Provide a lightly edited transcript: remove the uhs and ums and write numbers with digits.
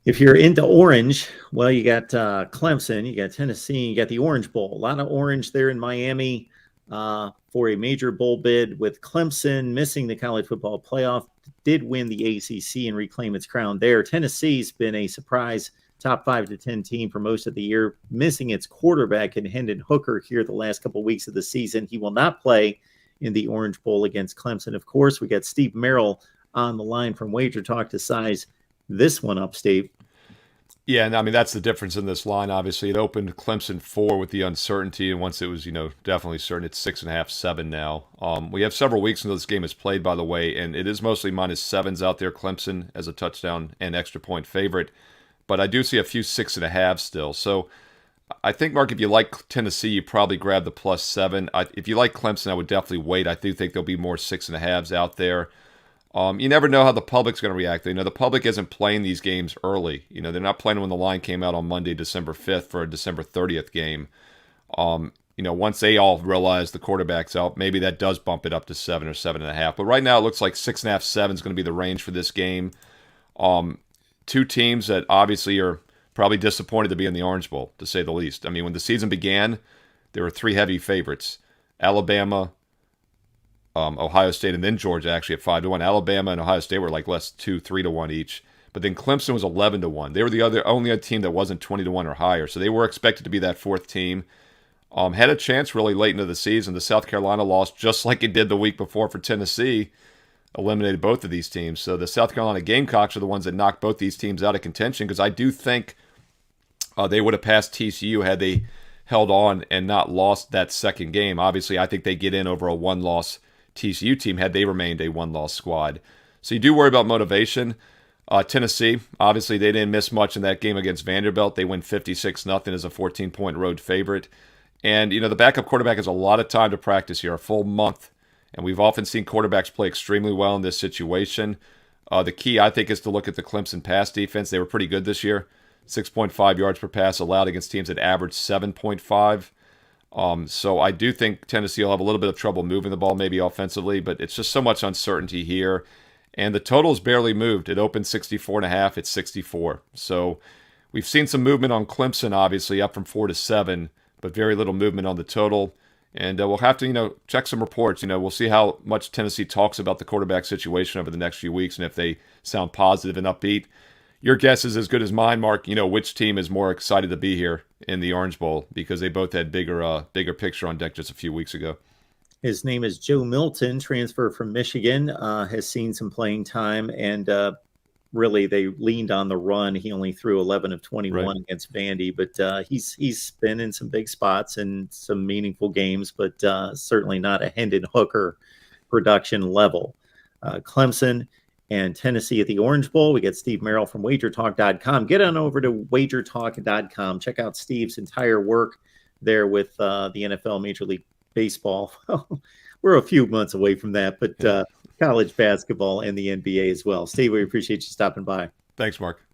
If you're into orange, well, you got Clemson, you got Tennessee, you got the Orange Bowl. A lot of orange there in Miami for a major bowl bid, with Clemson missing the college football playoff, did win the ACC and reclaim its crown there. Tennessee's been a surprise top 5 to 10 team for most of the year, missing its quarterback in Hendon Hooker here the last couple of weeks of the season. He will not play in the Orange Bowl against Clemson. Of course, we got Steve Merrill on the line from Wager Talk to size this one up, Steve. Yeah, and I mean, that's the difference in this line. Obviously, it opened Clemson 4 with the uncertainty, and once it was, definitely certain, it's 6.5, 7 now. We have several weeks until this game is played, by the way, and it is mostly -7s out there. Clemson as a touchdown and extra point favorite, but I do see a few 6.5 still. So I think, Mark, if you like Tennessee, you probably grab the +7. If you like Clemson, I would definitely wait. I do think there'll be more 6.5s out there. You never know how the public's going to react. The public isn't playing these games early. They're not playing when the line came out on Monday, December 5th for a December 30th game. Once they all realize the quarterback's out, maybe that does bump it up to 7 or 7.5. But right now it looks like 6.5, 7 is going to be the range for this game. Two teams that obviously are probably disappointed to be in the Orange Bowl, to say the least. I mean, when the season began, there were 3 heavy favorites: Alabama, Ohio State, and then Georgia actually at 5-1. Alabama and Ohio State were like less 2, 3-1 each. But then Clemson was 11-1. They were the only team that wasn't 20-1 or higher. So they were expected to be that 4th team. Had a chance really late into the season. The South Carolina loss, just like it did the week before for Tennessee, eliminated both of these teams. So the South Carolina Gamecocks are the ones that knocked both these teams out of contention, because I do think they would have passed TCU had they held on and not lost that second game. Obviously, I think they get in over a 1-loss TCU team had they remained a 1-loss squad. So you do worry about motivation. Tennessee, obviously they didn't miss much in that game against Vanderbilt. They win 56-0 as a 14-point road favorite. And, the backup quarterback has a lot of time to practice here, a full month. And we've often seen quarterbacks play extremely well in this situation. The key, I think, is to look at the Clemson pass defense. They were pretty good this year. 6.5 yards per pass allowed against teams that average 7.5. So I do think Tennessee will have a little bit of trouble moving the ball, maybe offensively, but it's just so much uncertainty here. And the total's barely moved. It opened 64.5. It's 64. So we've seen some movement on Clemson, obviously, up from 4 to 7, but very little movement on the total. And we'll have to, check some reports. We'll see how much Tennessee talks about the quarterback situation over the next few weeks, and if they sound positive and upbeat. Your guess is as good as mine, Mark. Which team is more excited to be here in the Orange Bowl, because they both had bigger picture on deck just a few weeks ago. His name is Joe Milton, transfer from Michigan, has seen some playing time, and really they leaned on the run. He only threw 11 of 21 against Vandy, but he's been in some big spots and some meaningful games, but certainly not a Hendon Hooker production level. Clemson and Tennessee at the Orange Bowl. We get Steve Merrill from WagerTalk.com. Get on over to WagerTalk.com. Check out Steve's entire work there with the NFL, Major League Baseball. We're a few months away from that, but college basketball and the NBA as well. Steve, we appreciate you stopping by. Thanks, Mark.